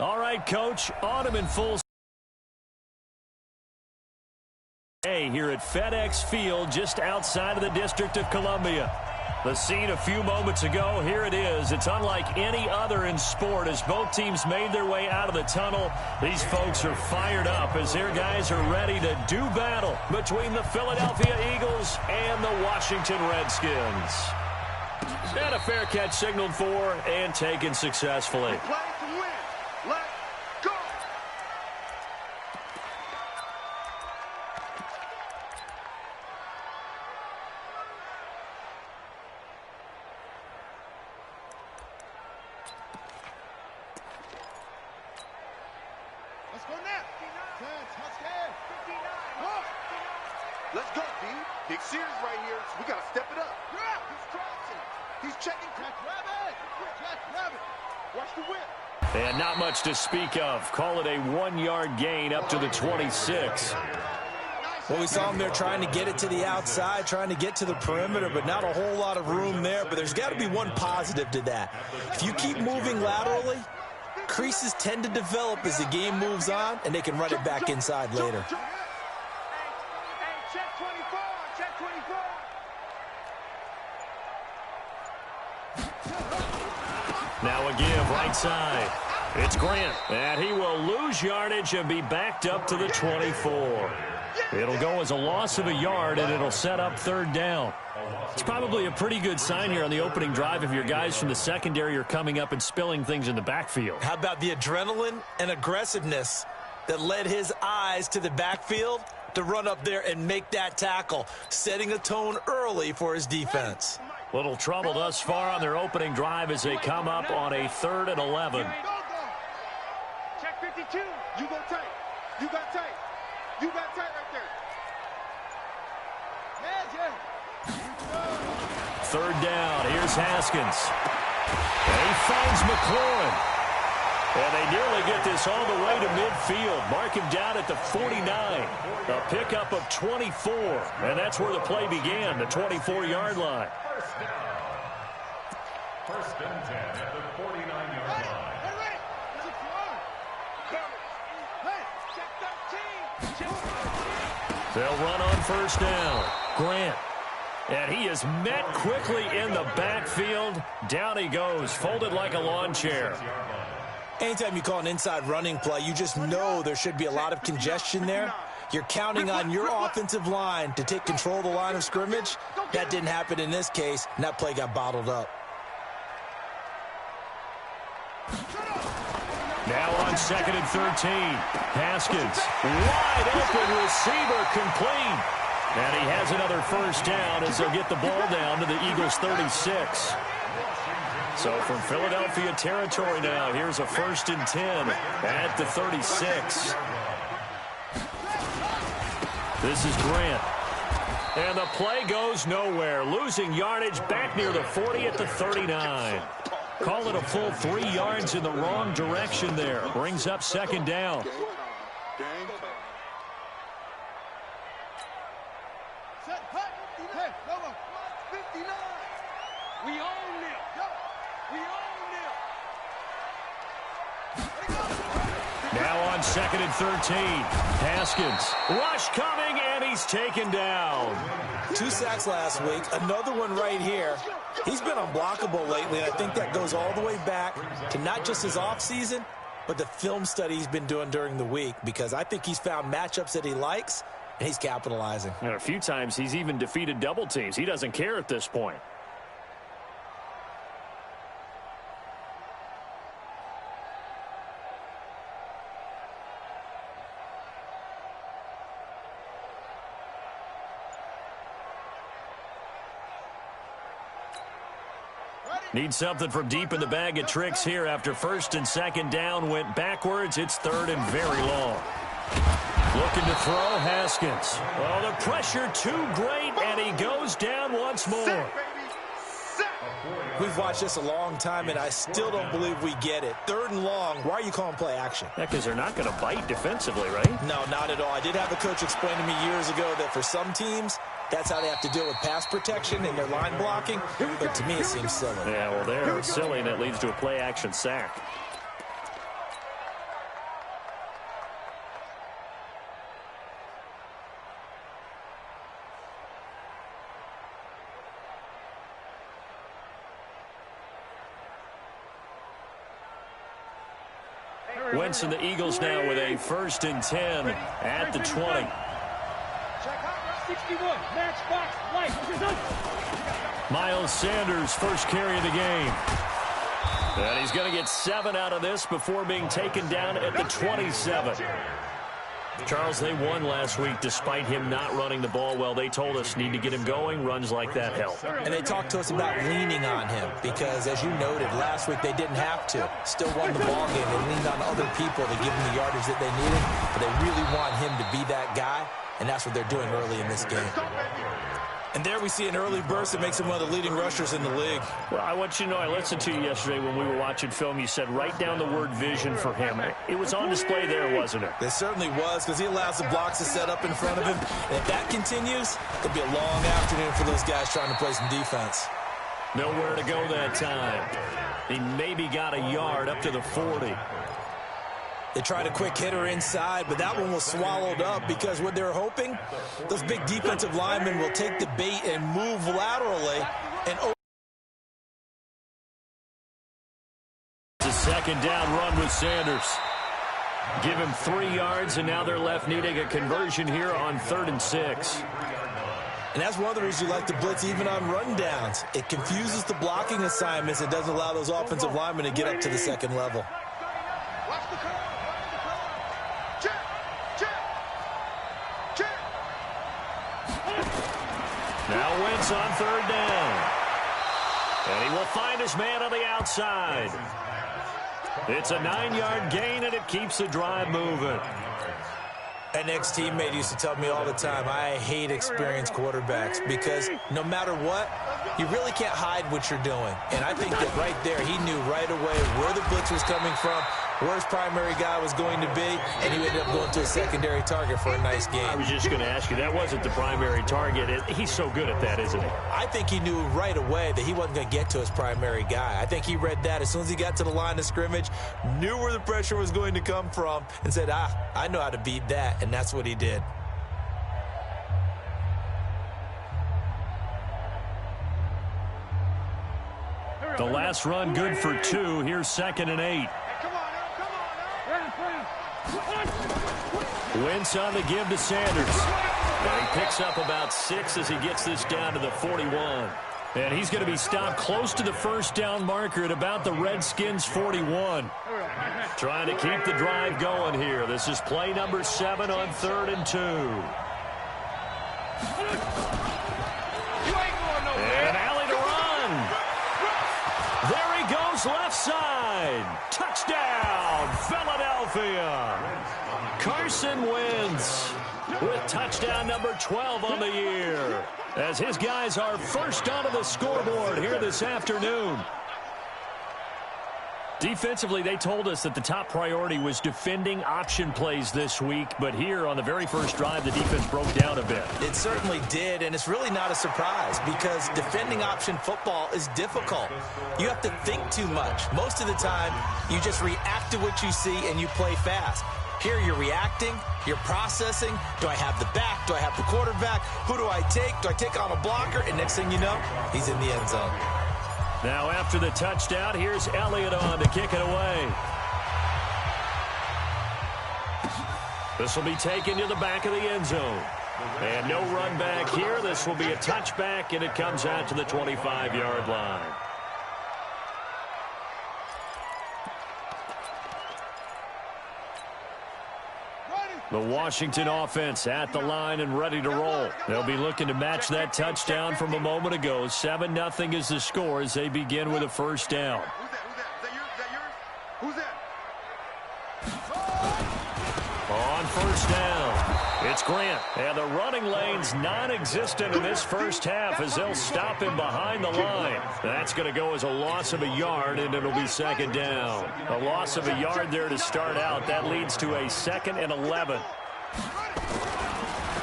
All right, Coach, on him in full here at FedEx Field, just outside of the District of Columbia. The scene a few moments ago, here it is. It's unlike any other in sport as both teams made their way out of the tunnel. These folks are fired up as their guys are ready to do battle between the Philadelphia Eagles and the Washington Redskins. And a fair catch signaled for and taken successfully. Let's go, D. Big series right here. So we got to step it up. Yeah, he's crossing. He's checking. Jack Rabbit. Watch the whip. And not much to speak of. Call it a 1-yard gain up to the 26. Well, we saw him there trying to get it to the outside, trying to get to the perimeter, but not a whole lot of room there. But there's got to be one positive to that. If you keep moving laterally, creases tend to develop as the game moves on, and they can run it back inside later. Now a give right side. It's Grant, and he will lose yardage and be backed up to the 24. It'll go as a loss of a yard, and it'll set up third down. It's probably a pretty good sign here on the opening drive if your guys from the secondary are coming up and spilling things in the backfield. How about the adrenaline and aggressiveness that led his eyes to the backfield to run up there and make that tackle, setting a tone early for his defense. Little trouble thus far on their opening drive as they come up on a 3rd and 11. Check 52. You go tight. You got tight. You got tight right there. Third down. Here's Haskins. And he finds McLaurin. And they nearly get this all the way to midfield. Mark him down at the 49. A pickup of 24. And that's where the play began, the 24-yard line. First and 10 at the 49-yard line. They'll run on first down. Grant. And he is met quickly in the backfield. Down he goes, folded like a lawn chair. Anytime you call an inside running play, you just know there should be a lot of congestion there. You're counting on your offensive line to take control of the line of scrimmage. That didn't happen in this case, and that play got bottled up. Now on 2nd and 13. Haskins, wide open receiver, complete. And he has another first down as they'll get the ball down to the Eagles' 36. So from Philadelphia territory now, here's a 1st and 10 at the 36. This is Grant. And the play goes nowhere. Losing yardage back near the 40 at the 39. Call it a full 3 yards in the wrong direction there. Brings up 2nd down. Now on 2nd and 13. Haskins. Rush coming, and he's taken down. 2 sacks last week. Another one right here. He's been unblockable lately, and I think that goes all the way back to not just his offseason, but the film study he's been doing during the week, because I think he's found matchups that he likes, and he's capitalizing. And a few times he's even defeated double teams. He doesn't care at this point. Need something from deep in the bag of tricks here after 1st and 2nd down went backwards. It's 3rd and very long. Looking to throw, Haskins. Well, the pressure too great, and he goes down once more. We've watched this a long time, and I still don't believe we get it. 3rd and long. Why are you calling play action? Yeah, because they're not going to bite defensively, right? No, not at all. I did have a coach explain to me years ago that for some teams, that's how they have to deal with pass protection and their line blocking. But to me, it seems silly. Yeah, well, they're silly, and it leads to a play action sack. Wentz and the Eagles now with a 1st and 10 at the 20. 61, match box, light. Miles Sanders, first carry of the game. And he's going to get 7 out of this before being taken down at the 27. Charles, they won last week despite him not running the ball well. They told us need to get him going. Runs like that help. And they talked to us about leaning on him because, as you noted, last week they didn't have to. Still won the ball game. They leaned on other people to give him the yardage that they needed, but they really want him to be that guy, and that's what they're doing early in this game. And there we see an early burst that makes him one of the leading rushers in the league. Well, I want you to know, I listened to you yesterday when we were watching film. You said write down the word vision for him. It was on display there, wasn't it? It certainly was, because he allows the blocks to set up in front of him. And if that continues, it'll be a long afternoon for those guys trying to play some defense. Nowhere to go that time. He maybe got a yard up to the 40. They tried a quick hitter inside, but that one was swallowed up because what they're hoping, those big defensive linemen will take the bait and move laterally. And it's a 2nd down run with Sanders. Give him 3 yards, and now they're left needing a conversion here on 3rd and 6. And that's one of the reasons you like to blitz even on rundowns. It confuses the blocking assignments and doesn't allow those offensive linemen to get up to the 2nd level. Now Wentz on 3rd down. And he will find his man on the outside. It's a 9-yard gain, and it keeps the drive moving. An ex-teammate used to tell me all the time, I hate experienced quarterbacks because no matter what, you really can't hide what you're doing. And I think that right there, he knew right away where the blitz was coming from, where his primary guy was going to be, and he ended up going to a secondary target for a nice game. I was just going to ask you, that wasn't the primary target. He's so good at that, isn't he? I think he knew right away that he wasn't going to get to his primary guy. I think he read that as soon as he got to the line of scrimmage, knew where the pressure was going to come from, and said, I know how to beat that, and that's what he did. The last run good for 2. Here's 2nd and 8. Wentz on the give to Sanders. And he picks up about 6 as he gets this down to the 41. And he's going to be stopped close to the 1st down marker at about the Redskins 41. Trying to keep the drive going here. This is play number 7 on 3rd and 2. And an alley to run. There he goes left side. Touchdown, Philadelphia. Carson Wentz with touchdown number 12 on the year, as his guys are first onto the scoreboard here this afternoon. Defensively, they told us that the top priority was defending option plays this week, but here on the very first drive, the defense broke down a bit. It certainly did, and it's really not a surprise because defending option football is difficult. You have to think too much. Most of the time, you just react to what you see and you play fast. Here you're reacting, you're processing. Do I have the back? Do I have the quarterback? Who do I take? Do I take on a blocker? And next thing you know, he's in the end zone. Now after the touchdown, here's Elliott on to kick it away. This will be taken to the back of the end zone. And no run back here. This will be a touchback, and it comes out to the 25-yard line. The Washington offense at the line and ready to roll. They'll be looking to match that touchdown from a moment ago. 7-0 is the score as they begin with a 1st down. Who's that? On 1st down. It's Grant, and the running lane's non-existent in this first half as they'll stop him behind the line. That's going to go as a loss of a yard, and it'll be second down. A loss of a yard there to start out. That leads to a 2nd and 11.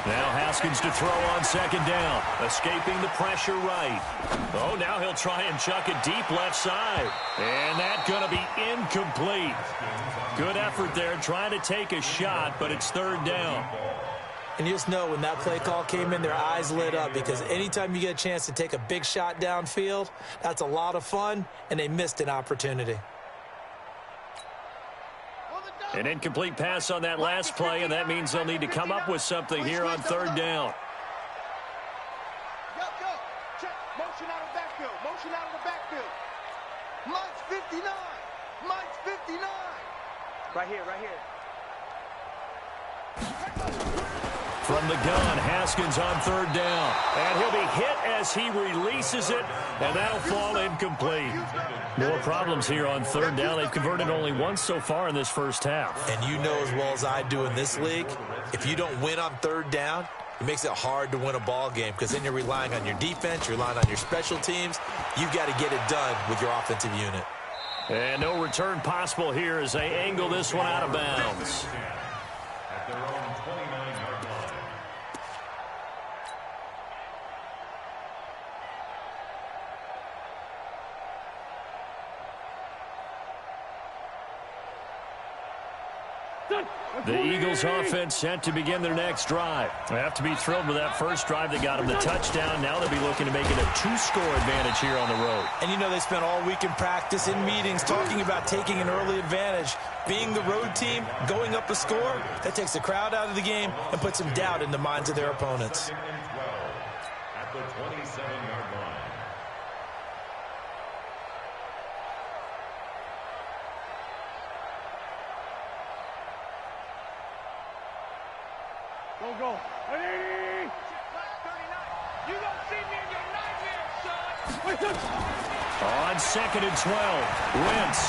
Now Haskins to throw on second down, escaping the pressure right. Oh, now he'll try and chuck it deep left side. And that's going to be incomplete. Good effort there trying to take a shot, but it's third down. And you just know when that play call came in, their eyes lit up because anytime you get a chance to take a big shot downfield, that's a lot of fun, and they missed an opportunity. An incomplete pass on that last play, and that means they'll need to come up with something here on third down. Check. Motion out of the backfield. Motion out of the backfield. Mike's 59. Mike's 59. Right here, right here. From the gun, Haskins on third down. And he'll be hit as he releases it, and that'll fall incomplete. More problems here on third down. They've converted only once so far in this first half. And you know as well as I do in this league, if you don't win on third down, it makes it hard to win a ball game because then you're relying on your defense, you're relying on your special teams. You've got to get it done with your offensive unit. And no return possible here as they angle this one out of bounds. At their own 29-yard line. The Eagles offense set to begin their next drive. They have to be thrilled with that first drive that got them the touchdown. Now they'll be looking to make it a 2-score advantage here on the road. And you know they spent all week in practice, in meetings, talking about taking an early advantage. Being the road team, going up a score, that takes the crowd out of the game and puts some doubt in the minds of their opponents. 2nd and 12 at the 27-yard line. Go. Ready? You don't see me in your nightmares, son. On 2nd and 12, Wentz.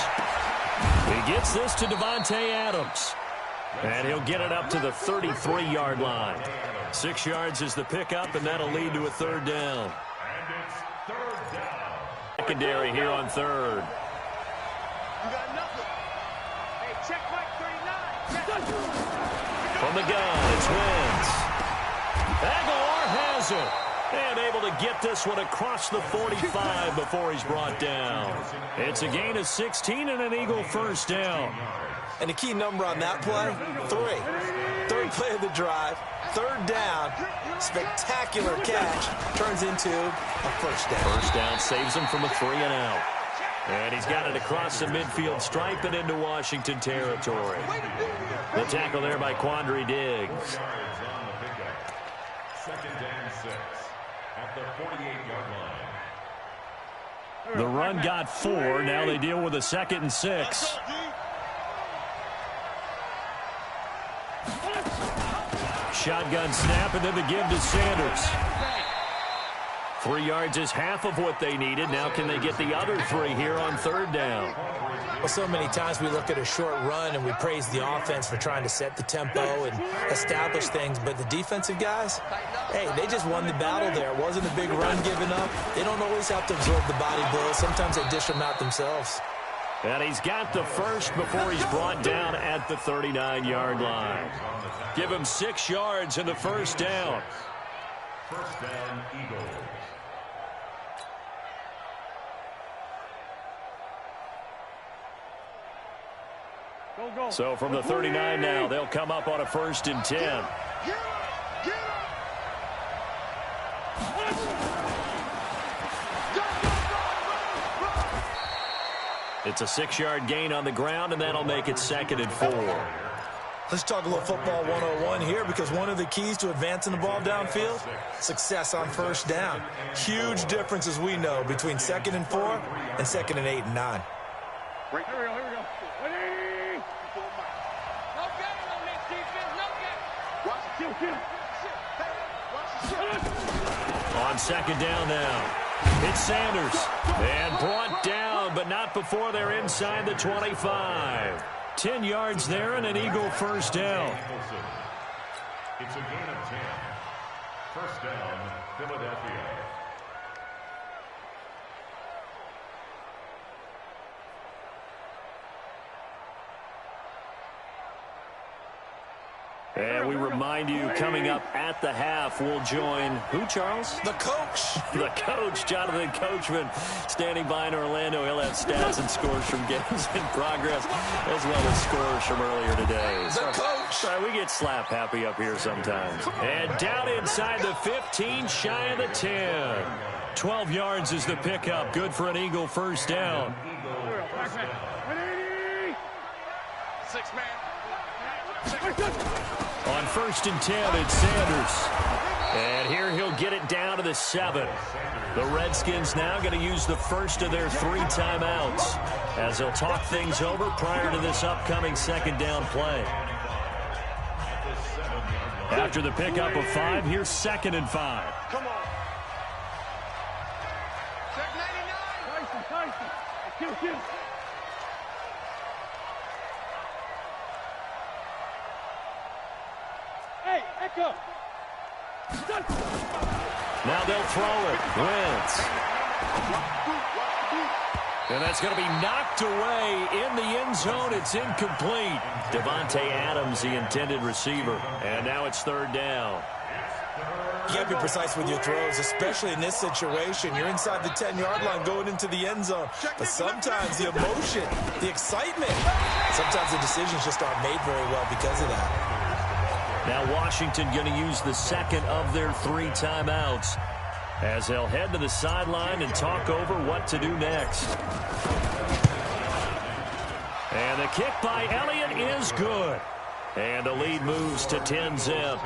He gets this to Devontae Adams. And he'll get it up to the 33-yard line. 6 yards is the pickup, and that'll lead to a third down. And it's third down. Secondary here on third. You got nothing. Hey, check Mike 39. From the gun, it's Wentz. Aguilar has it. And able to get this one across the 45 before he's brought down. It's a gain of 16 and an Eagle first down. And the key number on that play, 3. Third play of the drive, third down, spectacular catch, turns into a first down. First down saves him from a 3-and-out. And he's got it across the midfield stripe and into Washington territory. The tackle there by Quandre Diggs. 2nd and 6 at the 48-yard line. The run got 4. Now they deal with a 2nd and 6. Shotgun snap and then the give to Sanders. 3 yards is half of what they needed. Now can they get the other 3 here on third down? Well, so many times we look at a short run and we praise the offense for trying to set the tempo and establish things, but the defensive guys, hey, they just won the battle there. It wasn't a big run given up. They don't always have to absorb the body blows. Sometimes they dish them out themselves. And he's got the first before he's brought down at the 39-yard line. Give him 6 yards in the first down. First down, Eagles. Go. So from the 39 now, they'll come up on a 1st and 10. Get up. It's a 6-yard gain on the ground, and that'll make it 2nd and 4. Let's talk a little football 101 here because one of the keys to advancing the ball downfield, success on first down. Huge difference, as we know, between 2nd and 4 and 2nd and 8 and 9. Here we go. Ready? No getting on this defense. No getting. Watch the kill. On 2nd down now, it's Sanders. And brought down, but not before they're inside the 25. 10 yards there and an Eagle first down. It's a gain of 10. First down, Philadelphia. And we remind you, coming up at the half, we'll join who, Charles? The coach. The coach, Jonathan Coachman, standing by in Orlando. He'll have stats and scores from games in progress, as well as scores from earlier today. The coach. Sorry, we get slap happy up here sometimes. And down inside the 15, shy of the 10. 12 yards is the pickup. Good for an Eagle first down. 6 man. On 1st and 10, it's Sanders. And here he'll get it down to the 7. The Redskins now going to use the first of their 3 timeouts as they'll talk things over prior to this upcoming second down play. After the pickup of 5, here's 2nd and 5. Come on. Tyson, Tyson. Kill. Hey, Echo. Now they'll throw it. Wentz. And that's going to be knocked away in the end zone. It's incomplete. Devontae Adams, the intended receiver. And now it's 3rd down. You got to be precise with your throws, especially in this situation. You're inside the 10-yard line going into the end zone. But sometimes the emotion, the excitement, sometimes the decisions just aren't made very well because of that. Now Washington going to use the second of their 3 timeouts as they'll head to the sideline and talk over what to do next. And the kick by Elliott is good. And the lead moves to 10-zip.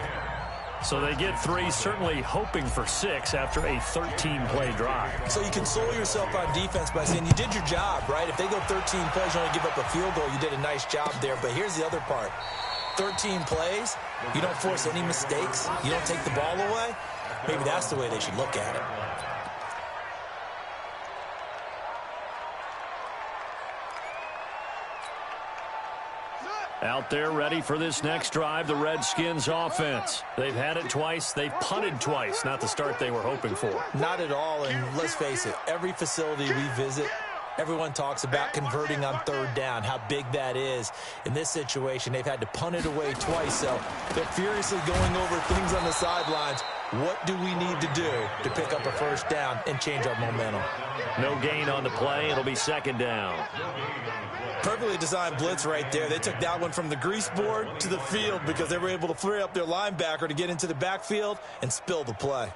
So they get 3, certainly hoping for 6 after a 13-play drive. So you console yourself on defense by saying you did your job, right? If they go 13 plays, you only give up a field goal, you did a nice job there. But here's the other part. 13 plays, you don't force any mistakes, you don't take the ball away. Maybe that's the way they should look at it. Out there ready for this next drive, the Redskins offense. They've had it twice. They've punted twice. Not the start they were hoping for. Not at all, and let's face it, every facility we visit, everyone talks about converting on 3rd down, how big that is. In this situation, they've had to punt it away twice, so they're furiously going over things on the sidelines. What do we need to do to pick up a 1st down and change our momentum? No gain on the play. It'll be 2nd down. Perfectly designed blitz right there. They took that one from the grease board to the field because they were able to free up their linebacker to get into the backfield and spill the play.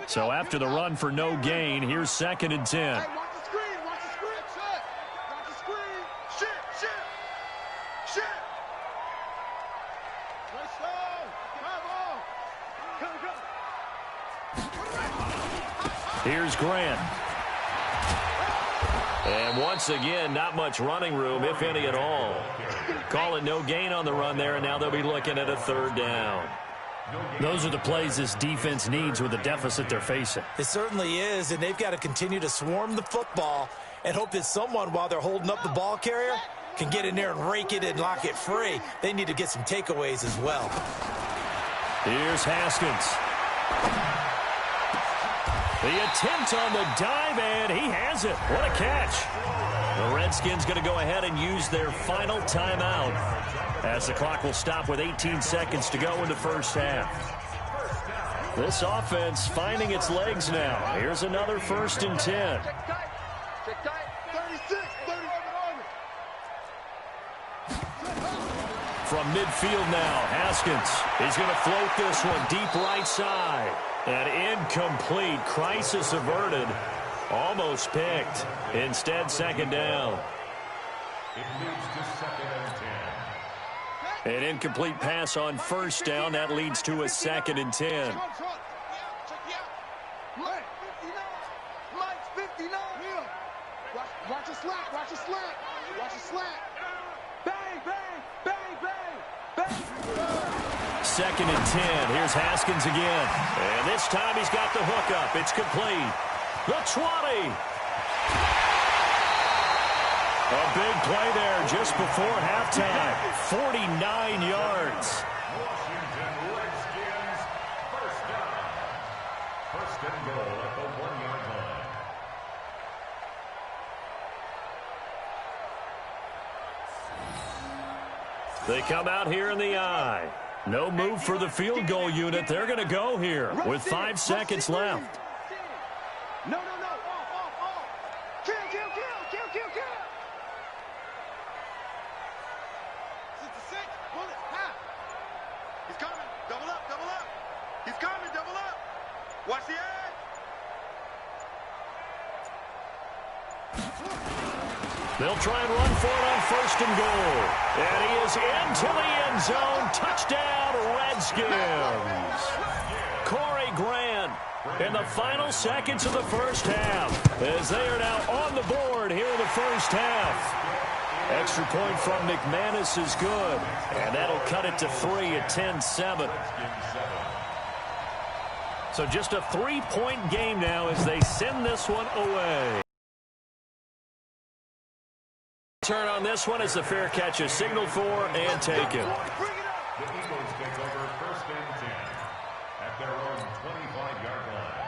So after the run for no gain, here's 2nd and 10. Hey, watch the screen. Watch the screen. Shit. Watch the screen. Shit. Let's go. Come on. Here's Grant. And once again, not much running room, if any at all. Call it no gain on the run there, and now they'll be looking at a 3rd down. Those are the plays this defense needs with the deficit they're facing. It certainly is, and they've got to continue to swarm the football and hope that someone, while they're holding up the ball carrier, can get in there and rake it and lock it free. They need to get some takeaways as well. Here's Haskins. The attempt on the dive, and he has it. What a catch. The Redskins going to go ahead and use their final timeout as the clock will stop with 18 seconds to go in the first half. This offense finding its legs now. Here's another 1st and 10. 36, 30. From midfield now, Haskins. He's going to float this one deep right side. And incomplete. Crisis averted. Almost picked. Instead, 2nd down. It moves to 2nd and 10. An incomplete pass on 1st down. That leads to a 2nd and 10. Mike's 59. Watch a slant. Watch a slant. Watch a slant. Bang, bang, bang, bang, bang. 2nd and 10. Here's Haskins again. And this time he's got the hook up. It's complete. The 20. A big play there just before halftime. 49 yards. Washington Redskins, first down. First and goal at the 1-yard line. They come out here in the I. No move for the field goal unit. They're going to go here with 5 seconds left. No. Off. Kill. 66, bullet, half. He's coming. Double up. He's coming. Double up. Watch the edge. They'll try and run for it on first and goal. And he is into the end zone. Touchdown, Redskins. Corey Grant in the final seconds of the first half as they are now on the board here in the first half. Extra point from McManus is good. And that'll cut it to 3 at 10-7. So just a 3-point game now as they send this one away. Turn on this one as the fair catch is signaled for and taken. The Eagles take over first and 10 at their own 25-yard line.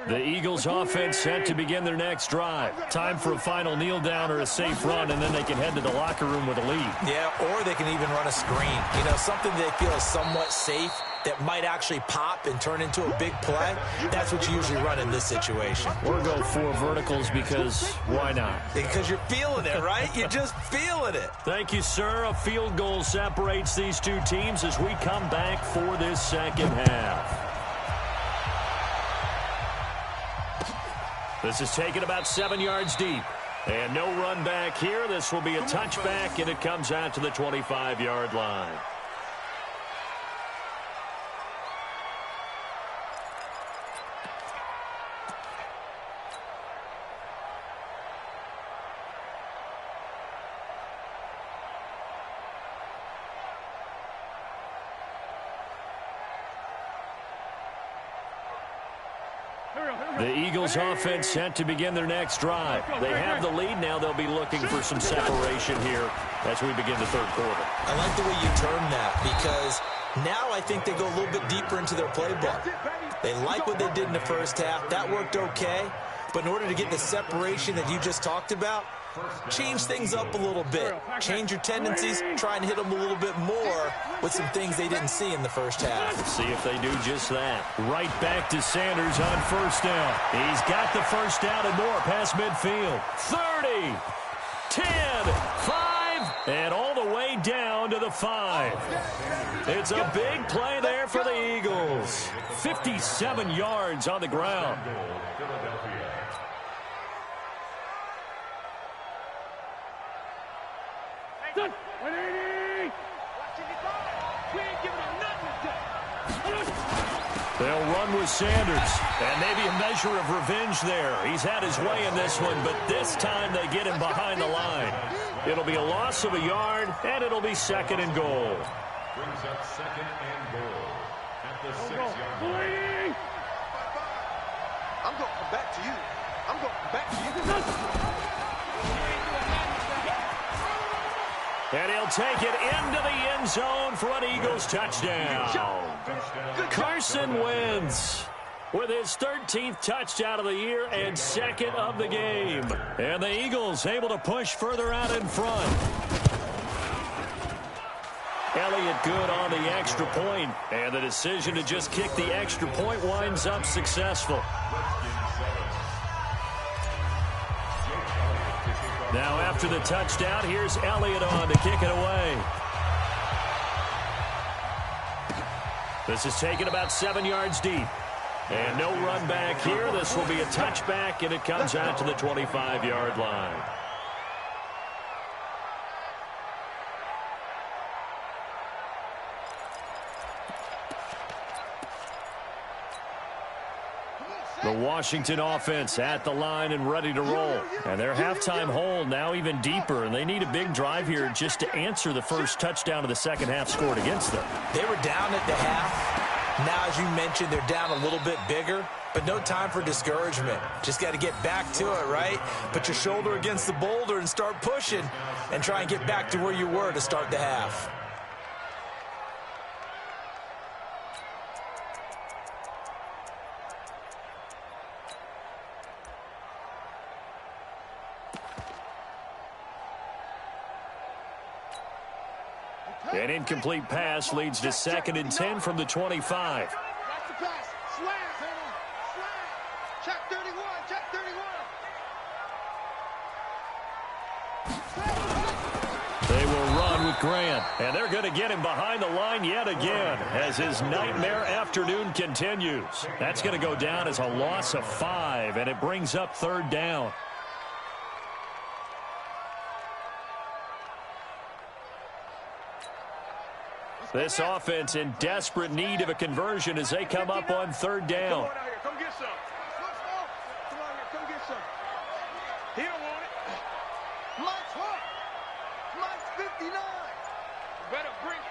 The Eagles offense set to begin their next drive. Time for a final kneel down or a safe run, and then they can head to the locker room with a lead. Yeah, or they can even run a screen. You know, something they feel is somewhat safe that might actually pop and turn into a big play. That's what you usually run in this situation. Or go 4 verticals because why not? Because you're feeling it, right? You're just feeling it. Thank you, sir. A field goal separates these two teams as we come back for this second half. This is taken about 7 yards deep. And no run back here. This will be a touchback, and it comes out to the 25-yard line. The Eagles offense set to begin their next drive. They have the lead now. They'll be looking for some separation here as we begin the third quarter. I like the way you term that because now I think they go a little bit deeper into their playbook. They like what they did in the first half. That worked okay. But in order to get the separation that you just talked about, change things up a little bit. Change your tendencies, try and hit them a little bit more with some things they didn't see in the first half. Let's see if they do just that. Right back to Sanders on first down. He's got the first down and more past midfield. 30, 10, 5, and all the way down to the 5. It's a big play there for the Eagles. 57 yards on the ground. They'll run with Sanders, and maybe a measure of revenge there. He's had his way in this one, but this time they get him behind the line. It'll be a loss of a yard, and it'll be second and goal. Brings up second and goal at the 6-yard line. I'm going to come back to you. I'm going to come back to you. And he'll take it into the end zone for an Eagles touchdown. Carson Wentz with his 13th touchdown of the year and second of the game. And the Eagles able to push further out in front. Elliott good on the extra point, and the decision to just kick the extra point winds up successful. Now after the touchdown, here's Elliott on to kick it away. This is taken about 7 yards deep. And no run back here. This will be a touchback, and it comes out to the 25-yard line. The Washington offense at the line and ready to roll. And their halftime hole now even deeper, and they need a big drive here just to answer the first touchdown of the second half scored against them. They were down at the half. Now, as you mentioned, they're down a little bit bigger. but no time for discouragement. Just got to get back to it, right? Put your shoulder against the boulder and start pushing and try and get back to where you were to start the half. An incomplete pass leads to 2nd and 10 from the 25. That's the pass. Slam. Slam. Check 31. Check 31. They will run with Grant, and they're going to get him behind the line yet again as his nightmare afternoon continues. That's going to go down as a loss of 5, and it brings up 3rd down. This offense in desperate need of a conversion as they come up on 3rd down. Come on out here. Come get some. Come on here. Come get some. He don't want it. Mike's hot. Mike's 59. Better bring it.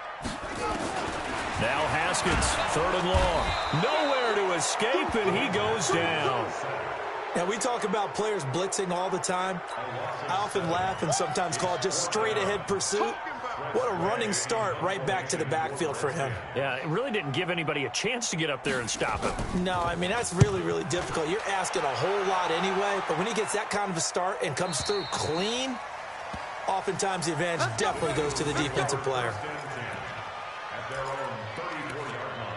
Now Haskins, 3rd and long. Nowhere to escape, and he goes down. Now, we talk about players blitzing all the time. I often laugh and sometimes call it just straight-ahead pursuit. What a running start right back to the backfield for him. Yeah, it really didn't give anybody a chance to get up there and stop him. No, I mean, that's really, really difficult. You're asking a whole lot anyway, but when he gets that kind of a start and comes through clean, oftentimes the advantage definitely goes to the defensive player. At their own 34-yard line.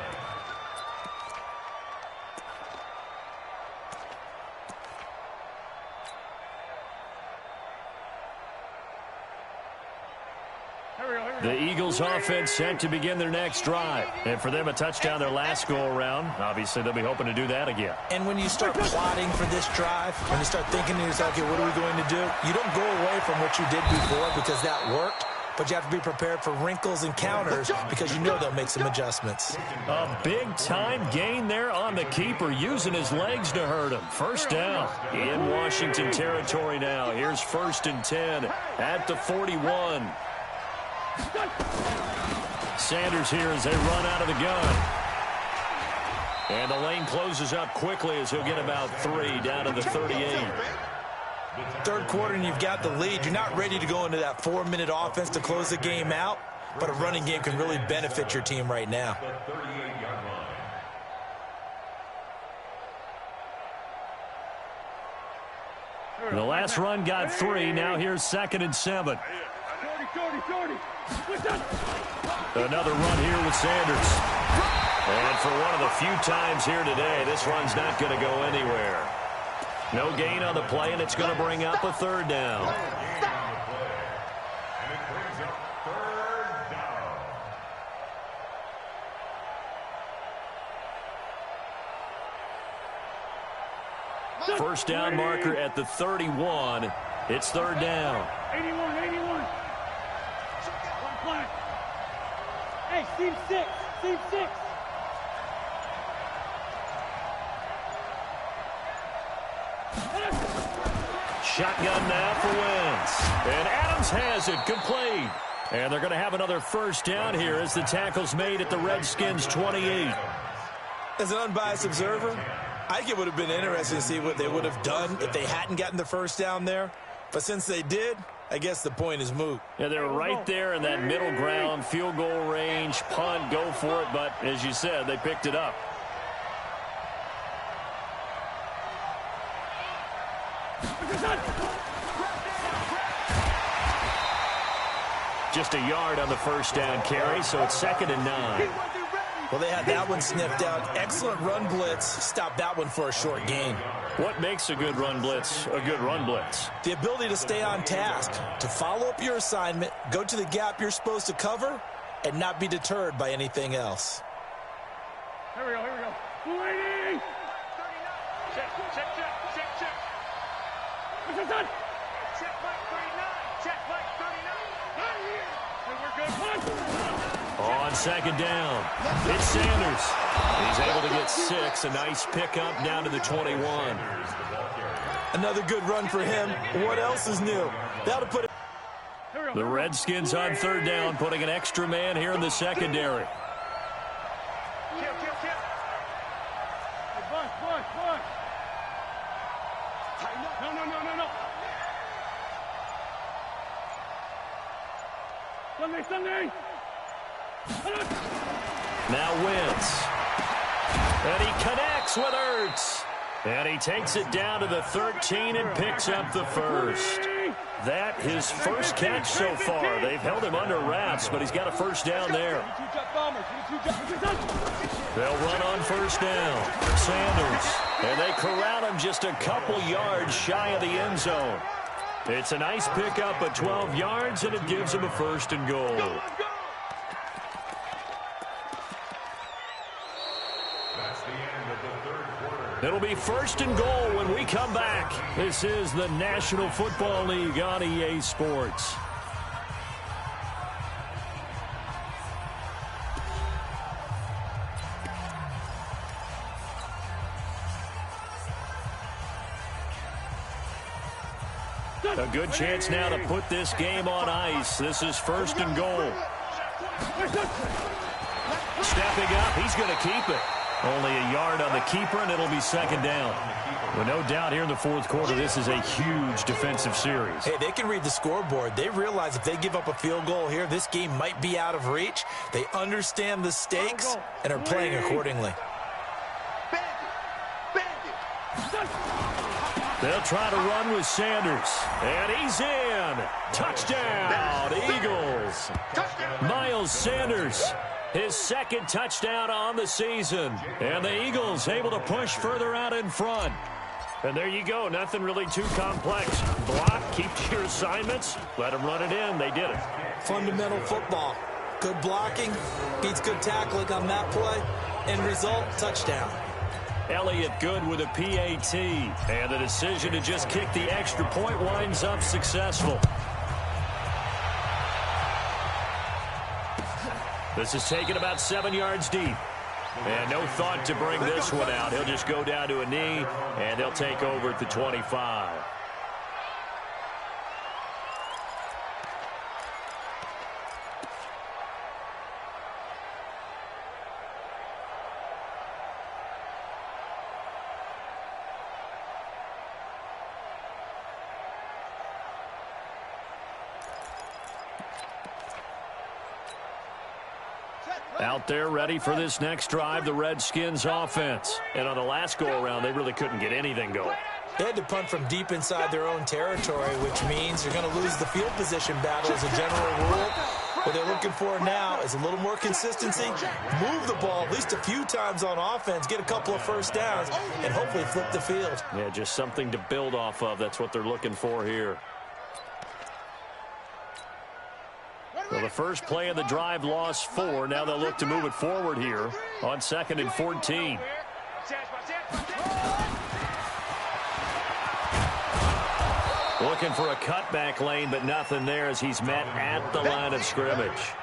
The Eagles offense set to begin their next drive. And for them, a touchdown their last go-around. Obviously, they'll be hoping to do that again. And when you start plotting for this drive, when you start thinking to yourself, okay, what are we going to do? You don't go away from what you did before because that worked, but you have to be prepared for wrinkles and counters because you know they'll make some adjustments. A big-time gain there on the keeper, using his legs to hurt him. 1st down in Washington territory now. Here's 1st and 10 at the 41. Sanders here as they run out of the gun. And the lane closes up quickly as he'll get about 3 down to the 38. 3rd quarter and you've got the lead. You're not ready to go into that 4-minute offense to close the game out, but a running game can really benefit your team right now. The last run got 3. Now here's 2nd and 7. Another run here with Sanders. And for one of the few times here today, this run's not going to go anywhere. No gain on the play, and it's going to bring up a 3rd down. First down marker at the 31. It's 3rd down. 81. One flag. Hey, Steve 6. Shotgun now for Wentz. And Adams has it complete. And they're going to have another 1st down here as the tackle's made at the Redskins 28. As an unbiased observer, I think it would have been interesting to see what they would have done if they hadn't gotten the 1st down there. But since they did, I guess the point is moot. Yeah, they're right there in that middle ground, field goal range, punt, go for it. But as you said, they picked it up. Just a yard on the 1st down carry, so it's 2nd and 9. Well, they had that one sniffed out. Excellent run blitz. Stopped that one for a short gain. What makes a good run blitz a good run blitz? The ability to stay on task, to follow up your assignment, go to the gap you're supposed to cover, and not be deterred by anything else. Here we go. 280. Check. What's this done? Check Mike 39. Check Mike 39. Out of here. And we're good. On 2nd down, it's Sanders. He's able to get 6. A nice pickup down to the 21. Another good run for him. What else is new? That'll put it. The Redskins on 3rd down, putting an extra man here in the secondary. Hey, Bush. Sunday. Now Wentz. And he connects with Ertz. And he takes it down to the 13 and picks up the first. That his first catch so far. They've held him under wraps, but he's got a first down there. They'll run on first down. Sanders. And they corral him just a couple yards shy of the end zone. It's a nice pickup at 12 yards, and it gives him a first and goal. It'll be first and goal when we come back. This is the National Football League on EA Sports. A good chance now to put this game on ice. This is first and goal. Stepping up, he's going to keep it. Only a yard on the keeper, and it'll be second down. Well, no doubt here in the fourth quarter, this is a huge defensive series. Hey, they can read the scoreboard. They realize if they give up a field goal here, this game might be out of reach. They understand the stakes and are playing accordingly. They'll try to run with Sanders. And he's in. Touchdown, Eagles. Miles Sanders. His second touchdown on the season. And the Eagles able to push further out in front. And there you go. Nothing really too complex. Block, keep to your assignments. Let them run it in. They did it. Fundamental football. Good blocking beats good tackling on that play. End result, touchdown. Elliott good with a PAT. And the decision to just kick the extra point winds up successful. This is taken about 7 yards deep. And no thought to bring this one out. He'll just go down to a knee, and they'll take over at the 25. Out there ready for this next drive, the Redskins offense. And on the last go-around, they really couldn't get anything going. They had to punt from deep inside their own territory, which means you're going to lose the field position battle as a general rule. What they're looking for now is a little more consistency, move the ball at least a few times on offense, get a couple of first downs, and hopefully flip the field. Yeah, just something to build off of. That's what they're looking for here. Well, the first play of the drive lost 4. Now they'll look to move it forward here on 2nd and 14. Looking for a cutback lane, but nothing there as he's met at the line of scrimmage.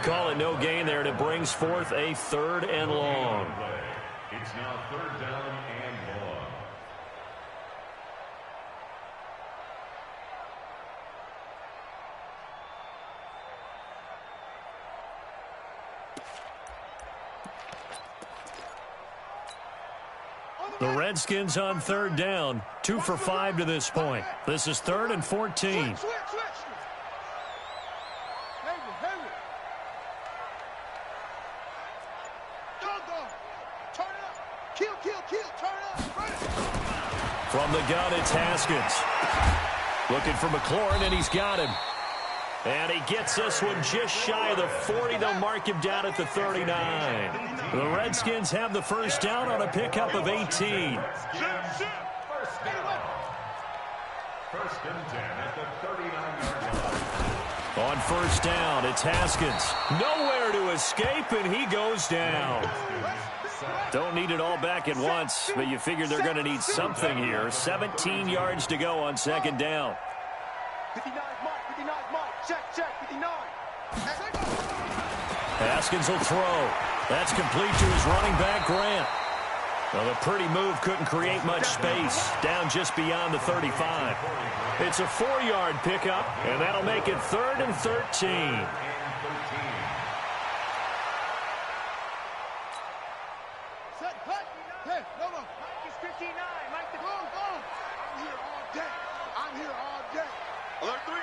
Call it no gain there, and it brings forth a 3rd and long. It's now 3rd down and long. The Redskins on 3rd down, 2 for 5 to this point. This is 3rd and 14. Switch. Go. Turn it up. Kill. Turn it up. From the gun, it's Haskins. Looking for McLaurin, and he's got him. And he gets this one just shy of the 40. They'll mark him down at the 39. The Redskins have the first down on a pickup of 18. First and 10 at the 39-yard line. On first down, it's Haskins. Nowhere to escape, and he goes down. Don't need it all back at once, but you figure they're going to need something here. 17 yards to go on 2nd down. 59 Mike. Check, 59. Haskins will throw. That's complete to his running back, Grant. Well, the pretty move couldn't create much space. Down just beyond the 35. It's a 4-yard pickup, and that'll make it 3rd and 13. Hey, no. Mike is 59. Mike the go. I'm here all day. Alert 3.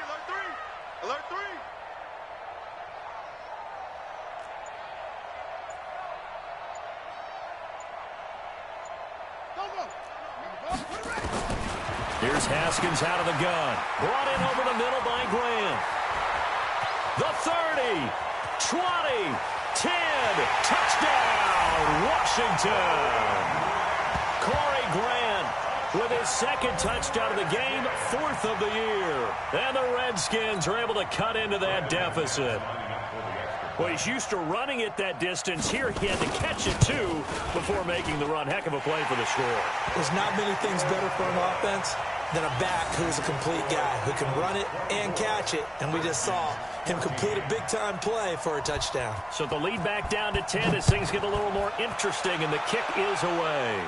Haskins out of the gun. Brought in over the middle by Grant. The 30, 20, 10, touchdown, Washington. Corey Grant with his second touchdown of the game, 4th of the year. And the Redskins are able to cut into that deficit. Well, he's used to running it that distance. Here he had to catch it, too, before making the run. Heck of a play for the score. There's not many things better for an offense than a back who's a complete guy who can run it and catch it. And we just saw him complete a big-time play for a touchdown. So the lead back down to 10 as things get a little more interesting, and the kick is away.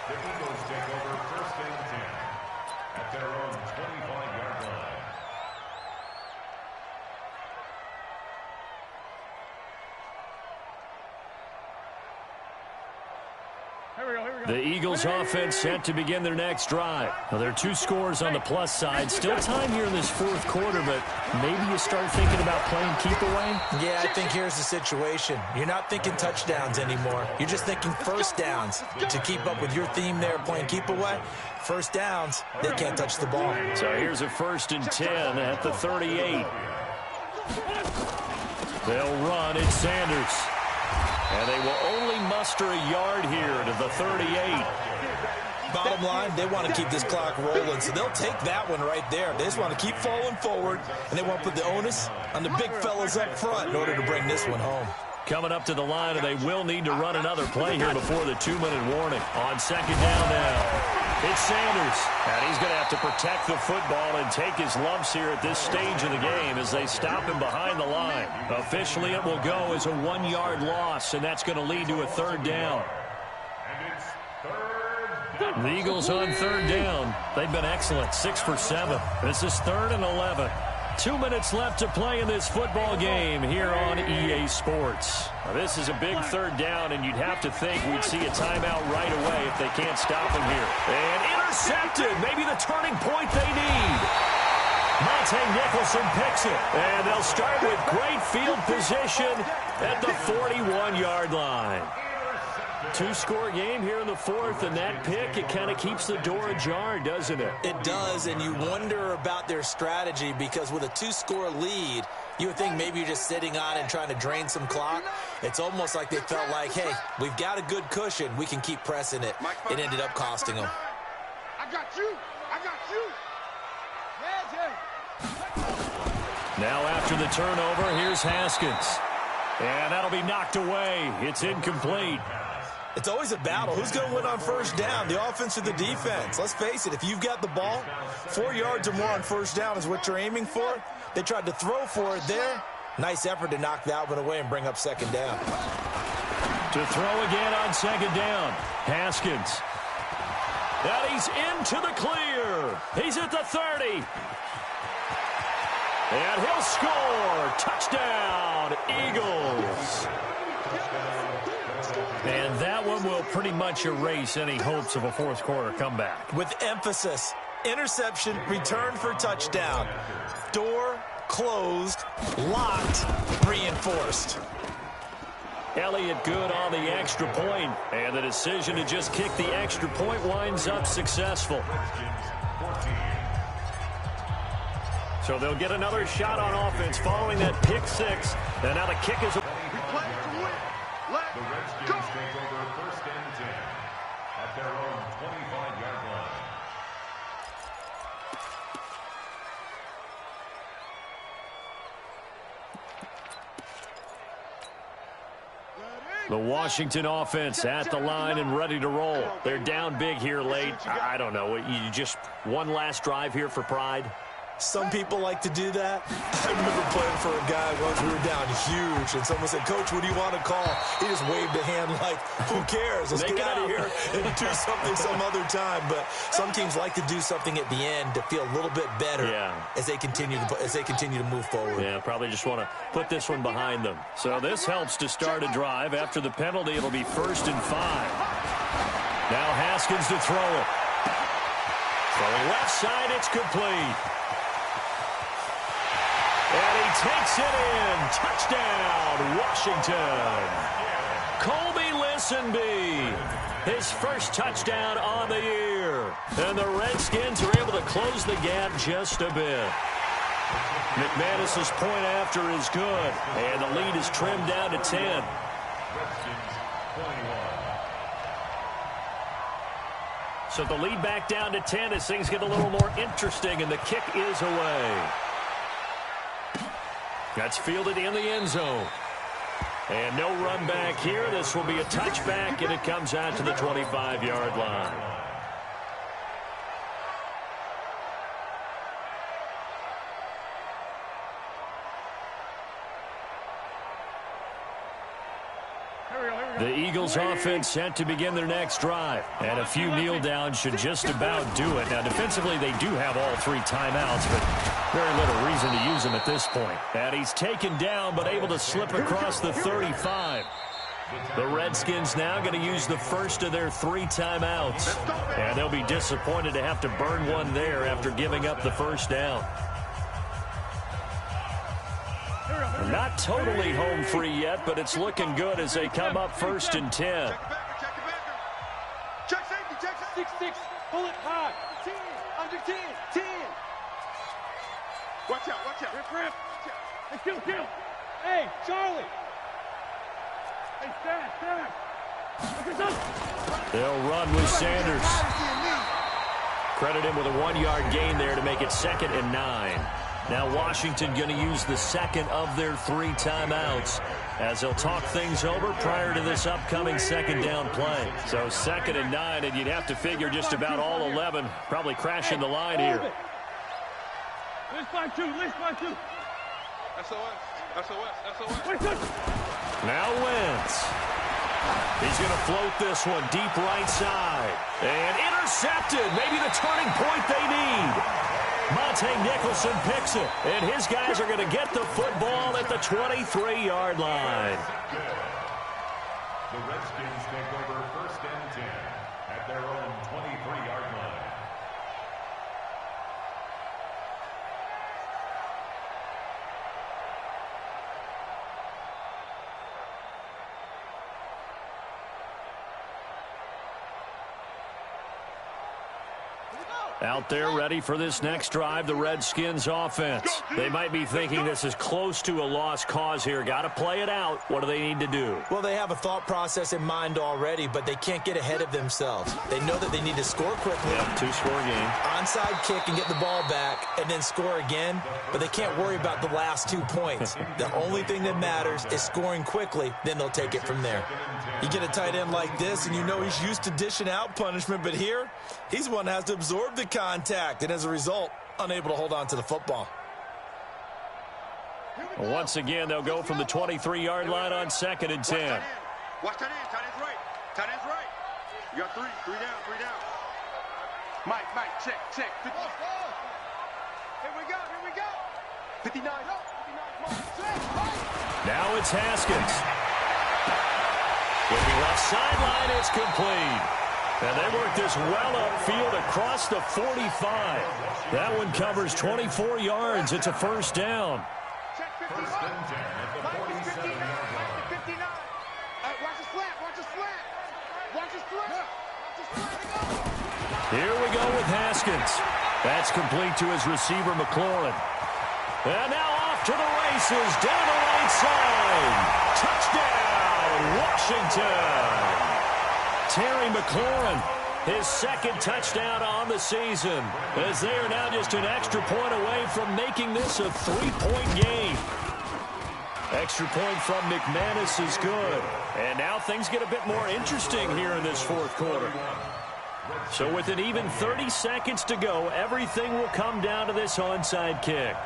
The Eagles take over 1st and 10 at their own 25-yard line. The Eagles offense set to begin their next drive. Now, there are 2 scores on the plus side. Still time here in this 4th quarter, but maybe you start thinking about playing keep away? Yeah, I think here's the situation. You're not thinking touchdowns anymore. You're just thinking first downs. To keep up with your theme there, playing keep away, first downs, they can't touch the ball. So here's a 1st and 10 at the 38. They'll run. It's Sanders. And they will only muster a yard here to the 38. Bottom line, they want to keep this clock rolling, so they'll take that one right there. They just want to keep falling forward, and they want to put the onus on the big fellas up front in order to bring this one home. Coming up to the line, and they will need to run another play here before the 2-minute warning. On 2nd down now. It's Sanders, and he's going to have to protect the football and take his lumps here at this stage of the game as they stop him behind the line. Officially, it will go as a 1-yard loss, and that's going to lead to a 3rd down. And it's 3rd down. The Eagles on 3rd down. They've been excellent, 6 for 7. This is 3rd and 11. 2 minutes left to play in this football game here on EA Sports. Now, this is a big 3rd down, and you'd have to think we'd see a timeout right away if they can't stop him here. And intercepted, maybe the turning point they need. Monte Nicholson picks it, and they'll start with great field position at the 41-yard line. 2-score game here in the 4th, and that pick, it kind of keeps the door ajar, doesn't it? It does, and you wonder about their strategy because with a 2-score lead, you would think maybe you're just sitting on and trying to drain some clock. It's almost like they felt like, hey, we've got a good cushion. We can keep pressing it. It ended up costing them. I got you. I got you. Now after the turnover, here's Haskins. And that'll be knocked away. It's incomplete. It's always a battle. Who's going to win on 1st down, the offense or the defense? Let's face it, if you've got the ball, 4 yards or more on 1st down is what you're aiming for. They tried to throw for it there. Nice effort to knock that one away and bring up 2nd down. To throw again on 2nd down. Haskins. And he's into the clear. He's at the 30. And he'll score. Touchdown, Eagles. And that one will pretty much erase any hopes of a 4th quarter comeback. With emphasis, interception, return for touchdown. Door closed, locked, reinforced. Elliott good on the extra point, and the decision to just kick the extra point winds up successful. So they'll get another shot on offense following that pick 6. And now the kick is... The Redskins take over 1st and 10 at their own 25-yard line. The Washington offense at the line and ready to roll. They're down big here late. I don't know. You just one last drive here for pride? Some people like to do that. I remember playing for a guy once. We were down huge, and someone said, "Coach, what do you want to call?" He just waved a hand like, "Who cares? Let's get out of here and do something some other time." But some teams like to do something at the end to feel a little bit better as they continue to move forward. Yeah, probably just want to put this one behind them. So this helps to start a drive. After the penalty, it'll be 1st and 5. Now Haskins to throw it. Throwing left side, it's complete. And he takes it in. Touchdown, Washington. Colby Lynn Listenby, his first touchdown on the year. And the Redskins are able to close the gap just a bit. McManus's point after is good, and the lead is trimmed down to 10. So the lead back down to 10 as things get a little more interesting, and the kick is away. That's fielded in the end zone. And no run back here. This will be a touchback, and it comes out to the 25-yard line. The Eagles offense set to begin their next drive. And a few kneel downs should just about do it. Now, defensively, they do have all 3 timeouts, but very little reason to use them at this point. And he's taken down, but able to slip across the 35. The Redskins now going to use the first of their 3 timeouts. And they'll be disappointed to have to burn one there after giving up the first down. Not totally home free yet, but it's looking good as they come up 1st and 10. Check safety, check 6-6, pull it high. 10, under 10, 10. Watch out, watch out. Rip. Hey, kill. Hey, Charlie. Hey, stand. They'll run with Sanders. Credit him with a 1-yard gain there to make it 2nd and 9. Now Washington going to use the second of their 3 timeouts as they'll talk things over prior to this upcoming 2nd down play. So 2nd and 9, and you'd have to figure just about all 11 probably crashing the line here. List by 2. SOS. Now Wentz. He's going to float this one deep right side. And intercepted. Maybe the turning point they need. Monte Nicholson picks it, and his guys are going to get the football at the 23-yard line. The Redskins take over 1st and 10 at their own 23-yard line. Out there ready for this next drive, the Redskins offense. They might be thinking this is close to a lost cause here. Got to play it out. What do they need to do? Well, they have a thought process in mind already, but they can't get ahead of themselves. They know that they need to score quickly. Yep, 2-score game. Onside kick and get the ball back and then score again, but they can't worry about the last 2 points. The only thing that matters is scoring quickly, then they'll take it from there. You get a tight end like this, and you know he's used to dishing out punishment, but here, he's one that has to absorb the contact, and as a result, unable to hold on to the football. Once again, they'll go from the 23-yard line on 2nd and 10. Watch that end. Tight end's right. Tight end's right. You got 3 down. Mike, check. 50. Here we go. 59. Now it's Haskins. With the left sideline, it's complete. And they work this well upfield across the 45. That one covers 24 yards. It's a 1st down. Check 59. 1st and 10 at the 47-yard line. 59. Watch his flat. Here we go with Haskins. That's complete to his receiver, McLaurin. And now off to the races, down the right side. Touchdown, Washington. Terry McLaurin, his 2nd touchdown on the season, as they are now just an extra point away from making this a 3-point game. Extra point from McManus is good. And now things get a bit more interesting here in this 4th quarter. So with an even 30 seconds to go, everything will come down to this onside kick.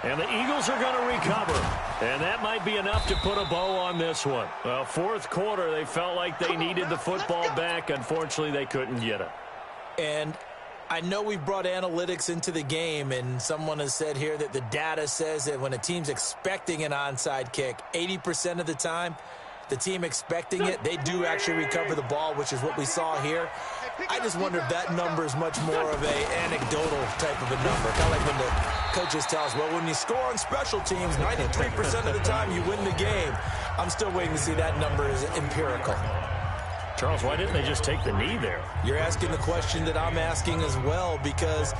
And the Eagles are going to recover. And that might be enough to put a bow on this one. Well, 4th quarter, they felt like they needed the football back. Unfortunately, they couldn't get it. And I know we brought analytics into the game, and someone has said here that the data says that when a team's expecting an onside kick, 80% of the time, the team expecting it, they do actually recover the ball, which is what we saw here. I just wonder if that number is much more of a anecdotal type of a number. Kind of like when the coaches tell us, well, when you score on special teams, 93% of the time you win the game. I'm still waiting to see that number is empirical. Charles, why didn't they just take the knee there? You're asking the question that I'm asking as well, because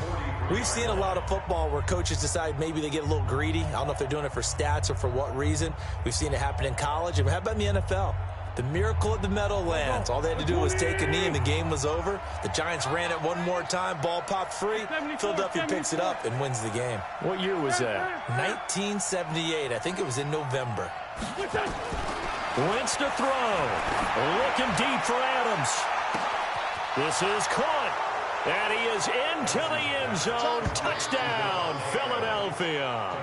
we've seen a lot of football where coaches decide maybe they get a little greedy. I don't know if they're doing it for stats or for what reason. We've seen it happen in college. And how about in the NFL? The miracle at the Meadowlands. All they had to do was take a knee and the game was over. The Giants ran it one more time. Ball popped free. Philadelphia picks it up and wins the game. What year was that? 1978. I think it was in November. Wentz to throw. Looking deep for Adams. This is caught. And he is into the end zone. Touchdown, Philadelphia.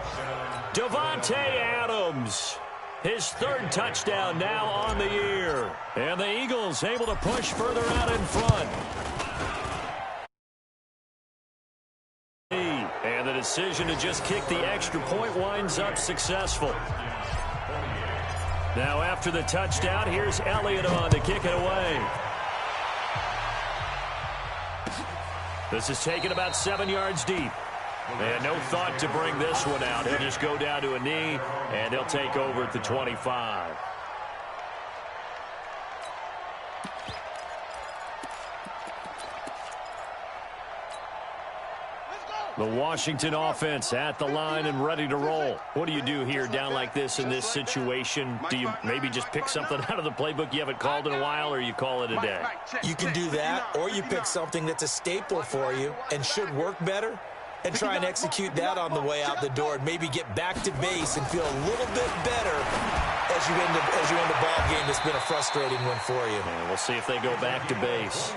Davante Adams. His third touchdown now on the year. And the Eagles able to push further out in front. And the decision to just kick the extra point winds up successful. Now after the touchdown, here's Elliott on to kick it away. This is taken about 7 yards deep. And no thought to bring this one out. He'll just go down to a knee, and he'll take over at the 25. The Washington offense at the line and ready to roll. What do you do here down like this in this situation? Do you maybe just pick something out of the playbook you haven't called in a while, or you call it a day? You can do that, or you pick something that's a staple for you and should work better, and try and execute that on the way out the door and maybe get back to base and feel a little bit better as you end a ball game that's been a frustrating one for you. And we'll see if they go back to base.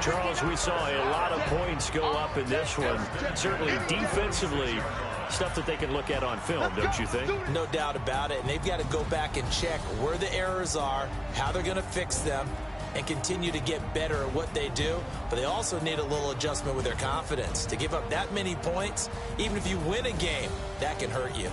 Charles, we saw a lot of points go up in this one. Certainly defensively, stuff that they can look at on film, don't you think? No doubt about it. And they've got to go back and check where the errors are, how they're going to fix them, and continue to get better at what they do. But they also need a little adjustment with their confidence. To give up that many points, even if you win a game, that can hurt you.